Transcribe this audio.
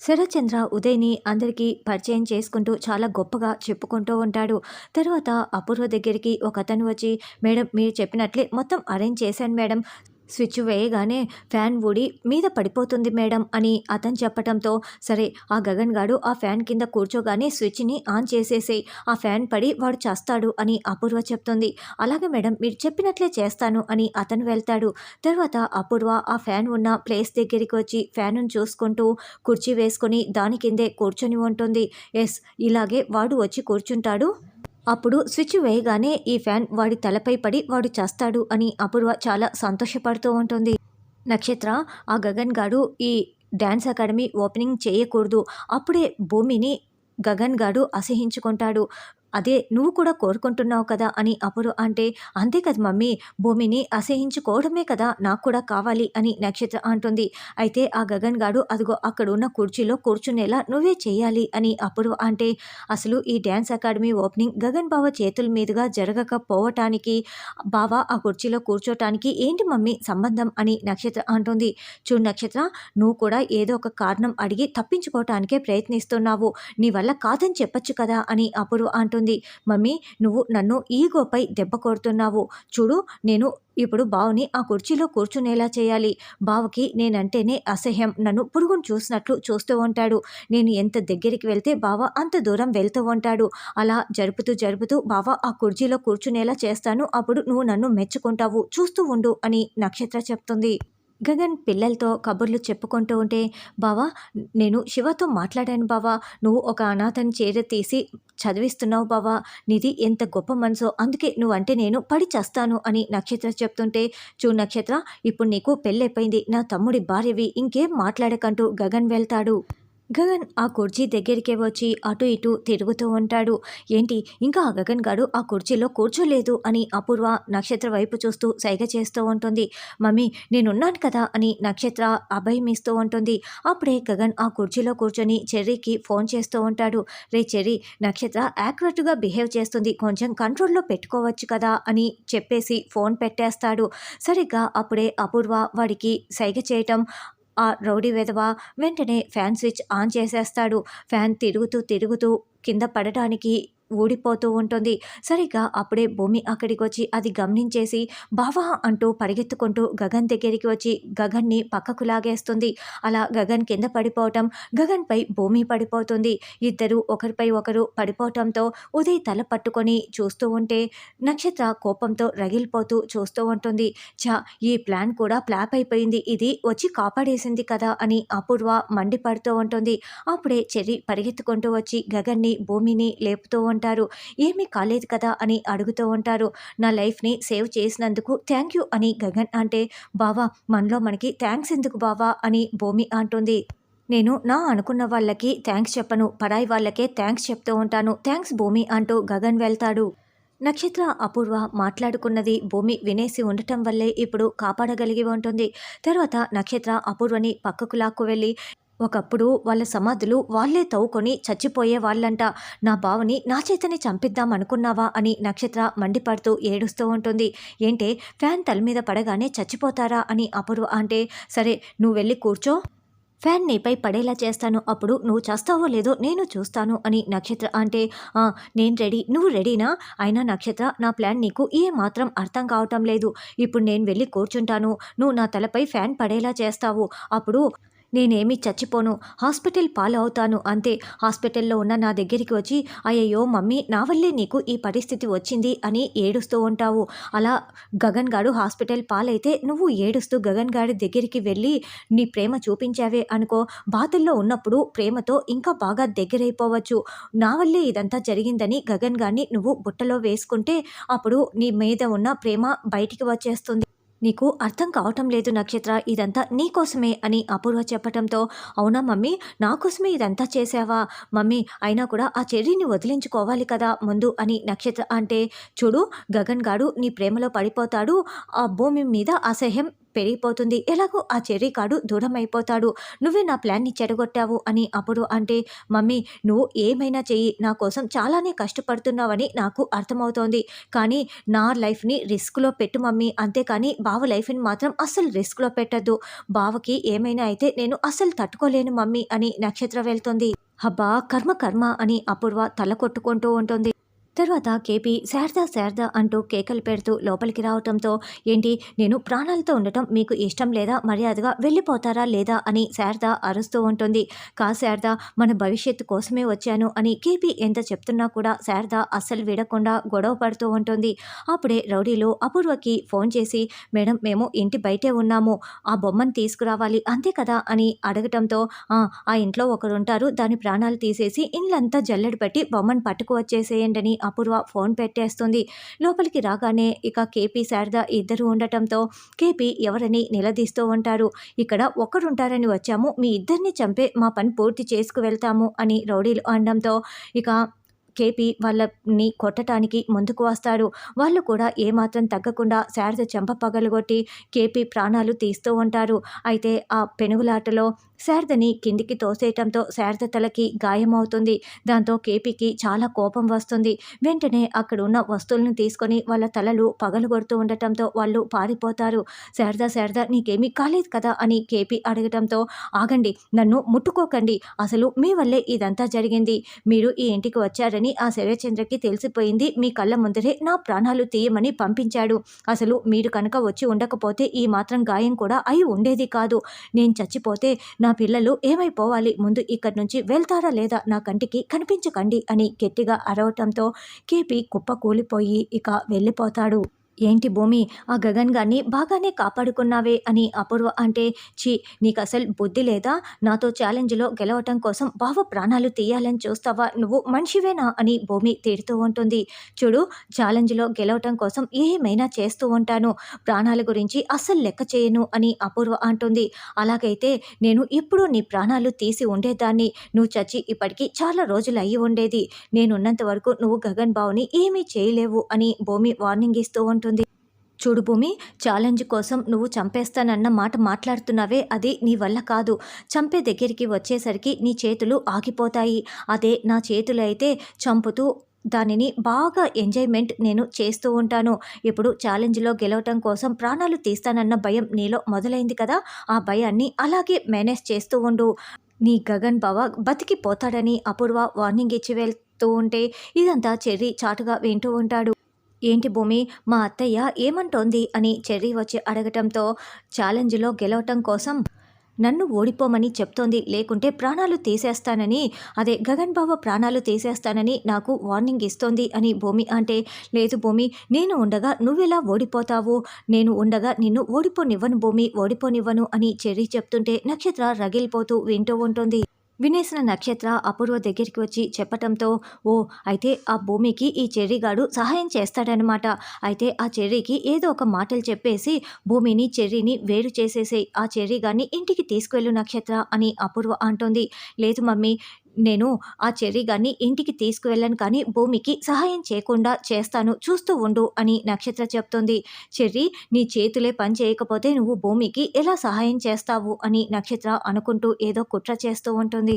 శరత్చంద్ర ఉదయ్‌ని అందరికీ పరిచయం చేసుకుంటూ చాలా గొప్పగా చెప్పుకుంటూ ఉంటాడు. తర్వాత అపూర్వ దగ్గరికి ఒకతను వచ్చి, "మేడం మీరు చెప్పినట్లే మొత్తం అరేంజ్ చేశాను మేడం. స్విచ్ వేయగానే ఫ్యాన్ ఊడి మీద పడిపోతుంది మేడం" అని అతను చెప్పటంతో, "సరే ఆ గగన్ గాడు ఆ ఫ్యాన్ కింద కూర్చోగానే స్విచ్‌ని ఆన్ చేసేసేయ్. ఆ ఫ్యాన్ పడి వాడు చస్తాడు" అని అపూర్వ చెప్తుంది. "అలాగే మేడం మీరు చెప్పినట్లే చేస్తాను" అని అతను వెళ్తాడు. తర్వాత అపూర్వ ఆ ఫ్యాన్ ఉన్న ప్లేస్ దగ్గరికి వచ్చి ఫ్యానుని చూసుకుంటూ కుర్చీ వేసుకొని దాని కిందే కూర్చొని ఉంటుంది. యెస్, ఇలాగే వాడు వచ్చి కూర్చుంటాడు. అప్పుడు స్విచ్ వేయగానే ఈ ఫ్యాన్ వాడి తలపై పడి వాడు చస్తాడు అని అపూర్వ చాలా సంతోషపడుతూ ఉంటుంది. నక్షత్ర, ఆ గగన్ గాడు ఈ డాన్స్ అకాడమీ ఓపెనింగ్ చేయకూడదు. అప్పుడే భూమిని గగన్ గాడు అసహించుకుంటాడు. అదే నువ్వు కూడా కోరుకుంటున్నావు కదా అని అపూర్వ అంటే, అంతే కదా మమ్మీ, భూమిని అసహించుకోవడమే కదా నాకు కూడా కావాలి అని నక్షత్ర అంటుంది. అయితే ఆ గగన్ గాడు అదిగో అక్కడున్న కుర్చీలో కూర్చునేలా నువ్వే చెయ్యాలి అని అపూర్వ అంటే, అసలు ఈ డ్యాన్స్ అకాడమీ ఓపెనింగ్ గగన్ బావ చేతుల మీదుగా జరగకపోవటానికి, బావ ఆ కుర్చీలో కూర్చోటానికి ఏంటి మమ్మీ సంబంధం అని నక్షత్ర అంటుంది. చూడు నక్షత్ర, నువ్వు కూడా ఏదో ఒక కారణం అడిగి తప్పించుకోవటానికే ప్రయత్నిస్తున్నావు. నీ వల్ల కాదని చెప్పొచ్చు కదా అని అపూర్వ అంటుంది. మమ్మీ, నువ్వు నన్ను ఈగోపై దెబ్బ కొడుతున్నావు. చూడు, నేను ఇప్పుడు బావని ఆ కుర్చీలో కూర్చునేలా చేయాలి. బావకి నేనంటేనే అసహ్యం. నన్ను పురుగును చూసినట్లు చూస్తూ ఉంటాడు. నేను ఎంత దగ్గరికి వెళ్తే బావ అంత దూరం వెళ్తూ ఉంటాడు. అలా జరుపుతూ జరుపుతూ బావ ఆ కుర్చీలో కూర్చునేలా చేస్తాను. అప్పుడు నువ్వు నన్ను మెచ్చుకుంటావు. చూస్తూ ఉండు అని నక్షత్ర చెప్తుంది. గగన్ పిల్లలతో కబుర్లు చెప్పుకుంటూ ఉంటే, "బావా, నేను శివతో మాట్లాడాను బావా. నువ్వు ఒక అనాథని చేరతీసి చదివిస్తున్నావు బావా. నీది ఎంత గొప్ప మనసో, అందుకే నువ్వంటే నేను పడి చస్తాను" అని నక్షత్ర చెప్తుంటే, "చూడు నక్షత్ర, ఇప్పుడు నీకు పెళ్ళైపోయింది. నా తమ్ముడి భార్యవి. ఇంకేం మాట్లాడకంటూ గగన్ వెళ్తాడు. గగన్ ఆ కుర్చీ దగ్గరికే వచ్చి అటు ఇటు తిరుగుతూ ఉంటాడు. ఏంటి ఇంకా ఆ గగన్ గాడు ఆ కుర్చీలో కూర్చోలేదు అని అపూర్వ నక్షత్ర వైపు చూస్తూ సైగ చేస్తూ ఉంటుంది. "మమ్మీ, నేనున్నాను కదా" అని నక్షత్ర అభయం ఇస్తూ ఉంటుంది. అప్పుడే గగన్ ఆ కుర్చీలో కూర్చొని చెర్రీకి ఫోన్ చేస్తూ ఉంటాడు. "రే చెర్రీ, నక్షత్ర యాక్యురేట్‌గా బిహేవ్ చేస్తుంది. కొంచెం కంట్రోల్‌లో పెట్టుకోవచ్చు కదా" అని చెప్పేసి ఫోన్ పెట్టేస్తాడు. సరిగ్గా అప్పుడే అపూర్వ వాడికి సైగ చేయటం, ఆ రౌడీ వెధవ వెంటనే ఫ్యాన్ స్విచ్ ఆన్ చేసేస్తాడు. ఫ్యాన్ తిరుగుతూ తిరుగుతూ కింద పడటానికి ఊడిపోతూ ఉంటుంది. సరిగ్గా అప్పుడే భూమి అక్కడికొచ్చి అది గమనించేసి, "బావా" అంటూ పరిగెత్తుకుంటూ గగన్ దగ్గరికి వచ్చి గగన్‌ని పక్కకు లాగేస్తుంది. అలా గగన్ కింద పడిపోవటం, గగన్‌పై భూమి పడిపోతుంది. ఇద్దరూ ఒకరిపై ఒకరు పడిపోవటంతో ఉదయ్ తల పట్టుకొని చూస్తూ ఉంటే, నక్షత్ర కోపంతో రగిలిపోతూ చూస్తూ ఉంటుంది. ఛ! ఈ ప్లాన్ కూడా ఫ్లాప్ అయిపోయింది. ఇది వచ్చి కాపాడేసింది కదా అని అపూర్వ మండిపడుతూ ఉంటుంది. అప్పుడే చెర్రీ పరిగెత్తుకుంటూ వచ్చి గగన్‌ని, భూమిని లేపుతూ ఉంటారు. "ఏమీ కాలేదు కదా" అని అడుగుతూ ఉంటారు. "నా లైఫ్‌ని సేవ్ చేసినందుకు థ్యాంక్ యూ" అని గగన్ అంటే, "బావా, మనలో మనకి థ్యాంక్స్ ఎందుకు బావా" అని భూమి అంటుంది. "నేను నా అనుకున్న వాళ్ళకి థ్యాంక్స్ చెప్పను. పరాయి వాళ్ళకే థ్యాంక్స్ చెప్తూ ఉంటాను. థ్యాంక్స్ భూమి" అంటూ గగన్ వెళ్తాడు. నక్షత్ర, అపూర్వ మాట్లాడుకున్నది భూమి వినేసి ఉండటం వల్లే ఇప్పుడు కాపాడగలిగి ఉంటుంది. తర్వాత నక్షత్ర అపూర్వని పక్కకు లాక్కు వెళ్ళి, "ఒకప్పుడు వాళ్ళ సమాధులు వాళ్ళే తవ్వుకొని చచ్చిపోయే వాళ్ళంట. నా బావని నా చేతనే చంపిద్దాం అనుకున్నావా" అని నక్షత్ర మండిపడుతూ ఏడుస్తూ ఉంటుంది. "ఏంటే, ఫ్యాన్ తల మీద పడగానే చచ్చిపోతారా" అని అపూర్వ అంటే, "సరే నువ్వు వెళ్ళి కూర్చో. ఫ్యాన్ నీపై పడేలా చేస్తాను. అప్పుడు నువ్వు చస్తావో లేదో నేను చూస్తాను" అని నక్షత్ర అంటే, "ఆ, నేను రెడీ. నువ్వు రెడీనా? అయినా నక్షత్ర, నా ప్లాన్ నీకు ఏమాత్రం అర్థం కావటం లేదు. ఇప్పుడు నేను వెళ్ళి కూర్చుంటాను. నువ్వు నా తలపై ఫ్యాన్ పడేలా చేస్తావు. అప్పుడు నేనేమీ చచ్చిపోను. హాస్పిటల్ పాలు అవుతాను అంతే. హాస్పిటల్‌లో ఉన్న నా దగ్గరికి వచ్చి, 'అయ్యయ్యో మమ్మీ, నా వల్లే నీకు ఈ పరిస్థితి వచ్చింది' అని ఏడుస్తూ ఉంటావు. అలా గగన్ గాడు హాస్పిటల్ పాలైతే నువ్వు ఏడుస్తూ గగన్ గాడి దగ్గరికి వెళ్ళి నీ ప్రేమ చూపించావే అనుకో, బాధల్లో ఉన్నప్పుడు ప్రేమతో ఇంకా బాగా దగ్గరైపోవచ్చు. నా వల్లే ఇదంతా జరిగిందని గగన్ గాడిని నువ్వు బుట్టలో వేసుకుంటే అప్పుడు నీ మీద ఉన్న ప్రేమ బయటికి వచ్చేస్తుంది. నీకు అర్థం కావటం లేదు నక్షత్ర, ఇదంతా నీకోసమే" అని అపూర్వ చెప్పటంతో, "అవునా మమ్మీ, నా కోసమే ఇదంతా చేశావా మమ్మీ? అయినా కూడా ఆ చెర్రీని వదిలించుకోవాలి కదా ముందు" అని నక్షత్ర అంటే, "చూడు, గగన్ గాడు నీ ప్రేమలో పడిపోతాడు. ఆ భూమి మీద అసహ్యం పెరిగిపోతుంది. ఎలాగో ఆ చెర్రీ గాడు దూరం అయిపోతాడు. నువ్వే నా ప్లాన్ని చెడగొట్టావు అని అపూర్వ అంటే, మమ్మీ నువ్వు ఏమైనా చెయ్యి, నా కోసం చాలానే కష్టపడుతున్నావని నాకు అర్థమవుతోంది. కానీ నా లైఫ్‌ని రిస్క్‌లో పెట్టు మమ్మీ. అంతేకానీ బావ లైఫ్‌ని మాత్రం అస్సలు రిస్క్‌లో పెట్టొద్దు. బావకి ఏమైనా అయితే నేను అస్సలు తట్టుకోలేను మమ్మీ అని నక్షత్ర వెళ్తుంది. అబ్బా! కర్మ కర్మ అని అపూర్వ తల కొట్టుకుంటూ ఉంటుంది. తర్వాత కేపీ శారదా శారదా అంటూ కేకలు పెడుతూ లోపలికి రావటంతో, ఏంటి నేను ప్రాణాలతో ఉండటం మీకు ఇష్టం లేదా, మర్యాదగా వెళ్ళిపోతారా లేదా అని శారద అరుస్తూ ఉంటుంది. కాదు శారద, మన భవిష్యత్తు కోసమే వచ్చాను అని కేపీ ఎంత చెప్తున్నా కూడా శారద అస్సలు విడకుండా గొడవ పడుతూ ఉంటుంది. అప్పుడే రౌడీలు అపూర్వకి ఫోన్ చేసి, మేడం మేము ఇంటి బయటే ఉన్నాము, ఆ బొమ్మను తీసుకురావాలి అంతే కదా అని అడగటంతో, ఆ ఇంట్లో ఒకరుంటారు, దాని ప్రాణాలు తీసేసి ఇల్లంతా జల్లెడ పెట్టి బొమ్మను పట్టుకు వచ్చేసేయండి అని అపూర్వ ఫోన్ పెట్టేస్తుంది. లోపలికి రాగానే ఇక కేపీ శారద ఇద్దరు ఉండటంతో కేపీ ఎవరని నిలదీస్తూ ఉంటారు. ఇక్కడ ఒక్కరుంటారని వచ్చాము, మీ ఇద్దరిని చంపే మా పని పూర్తి చేసుకువెళ్తాము అని రౌడీలు అనడంతో ఇక కేపీ వాళ్ళని కొట్టడానికి ముందుకు వస్తాడు. వాళ్ళు కూడా ఏమాత్రం తగ్గకుండా శారద చెంప పగలగొట్టి కేపీ ప్రాణాలు తీస్తూ ఉంటారు. అయితే ఆ పెనుగులాటలో శారదని కిందికి తోసేయటంతో శారద తలకి గాయమవుతుంది. దాంతో కేపీకి చాలా కోపం వస్తుంది. వెంటనే అక్కడ ఉన్న వస్తువులను తీసుకొని వాళ్ళ తలలు పగలగొడుతూ ఉండటంతో వాళ్ళు పారిపోతారు. శారద శారద నీకేమీ కాలేదు కదా అని కేపీ అడగటంతో, ఆగండి, నన్ను ముట్టుకోకండి, అసలు మీ వల్లే ఇదంతా జరిగింది. మీరు ఈ ఇంటికి వచ్చారని ఆ శరత్చంద్రకి తెలిసిపోయింది. మీ కళ్ళ ముందరే నా ప్రాణాలు తీయమని పంపించాడు. అసలు మీరు కనుక వచ్చి ఉండకపోతే ఈ మాత్రం గాయం కూడా అయి ఉండేది కాదు. నేను చచ్చిపోతే నా పిల్లలు ఏమైపోవాలి, ముందు ఇక్కడి నుంచి వెళ్తారా లేదా, నా కంటికి కనిపించకండి అని గట్టిగా అరవటంతో కేపీ కుప్ప కూలిపోయి ఇక వెళ్ళిపోతాడు. ఏంటి భూమి, ఆ గగన్ గారిని బాగానే కాపాడుకున్నావే అని అపూర్వ అంటే, ఛీ నీకు అసలు బుద్ధి లేదా, నాతో ఛాలెంజ్లో గెలవటం కోసం బావ ప్రాణాలు తీయాలని చూస్తావా, నువ్వు మనిషివేనా అని భూమి తిడుతూ ఉంటుంది. చూడు, ఛాలెంజ్లో గెలవటం కోసం ఏమైనా చేస్తూ ఉంటాను, ప్రాణాల గురించి అస్సలు లెక్క చేయను అని అపూర్వ అంటుంది. అలాగైతే నేను ఎప్పుడూ నీ ప్రాణాలు తీసి ఉండేదాన్ని, నువ్వు చచ్చి ఇప్పటికీ చాలా రోజులు అయ్యి ఉండేది. నేనున్నంత వరకు నువ్వు గగన్ బావుని ఏమీ చేయలేవు అని భూమి వార్నింగ్ ఇస్తూ ఉంటుంది. చూడు భూమి, ఛాలెంజ్ కోసం నువ్వు చంపేస్తానన్న మాట మాట్లాడుతున్నావే, అది నీ వల్ల కాదు. చంపే దగ్గరికి వచ్చేసరికి నీ చేతులు ఆగిపోతాయి. అదే నా చేతులు అయితే చంపుతూ దానిని బాగా ఎంజాయ్మెంట్ నేను చేస్తూ ఉంటాను. ఇప్పుడు ఛాలెంజ్లో గెలవటం కోసం ప్రాణాలు తీస్తానన్న భయం నీలో మొదలైంది కదా, ఆ భయాన్ని అలాగే మేనేజ్ చేస్తూ ఉండు. నీ గగన్ బావ బతికిపోతాడని అపూర్వ వార్నింగ్ ఇచ్చి వెళ్తూ ఉంటే ఇదంతా చెర్రీ చాటుగా వింటూ ఉంటాడు. ఏంటి భూమి, మా అత్తయ్య ఏమంటోంది అని చెర్రీ వచ్చి అడగటంతో, ఛాలెంజ్లో గెలవటం కోసం నన్ను ఓడిపోమని చెప్తోంది, లేకుంటే ప్రాణాలు తీసేస్తానని, అదే గగన్ బావ ప్రాణాలు తీసేస్తానని నాకు వార్నింగ్ ఇస్తోంది అని భూమి అంటే, లేదు భూమి, నేను ఉండగా నువ్వెలా ఓడిపోతావు, నేను ఉండగా నిన్ను ఓడిపోనివ్వను భూమి, ఓడిపోనివ్వను అని చెర్రీ చెప్తుంటే నక్షత్ర రగిలిపోతూ వింటూ ఉంటుంది. వినేసిన నక్షత్ర అపూర్వ దగ్గరికి వచ్చి చెప్పటంతో, ఓ అయితే ఆ భూమికి ఈ చెర్రీగాడు సహాయం చేస్తాడనమాట. అయితే ఆ చెర్రీకి ఏదో ఒక మాటలు చెప్పేసి భూమిని చెర్రీని వేరు చేసేసేయి, ఆ చెర్రీ గారిని ఇంటికి తీసుకువెళ్ళు నక్షత్ర అని అపూర్వ అంటుంది. లేదు మమ్మీ, నేను ఆ చెర్రీ గారిని ఇంటికి తీసుకువెళ్ళను, కానీ భూమికి సహాయం చేయకుండా చేస్తాను, చూస్తూ ఉండు అని నక్షత్ర చెప్తుంది. చెర్రీ, నీ చేతులే పని చేయకపోతే నువ్వు భూమికి ఎలా సహాయం చేస్తావు అని నక్షత్ర అనుకుంటూ ఏదో కుట్ర చేస్తూ ఉంటుంది.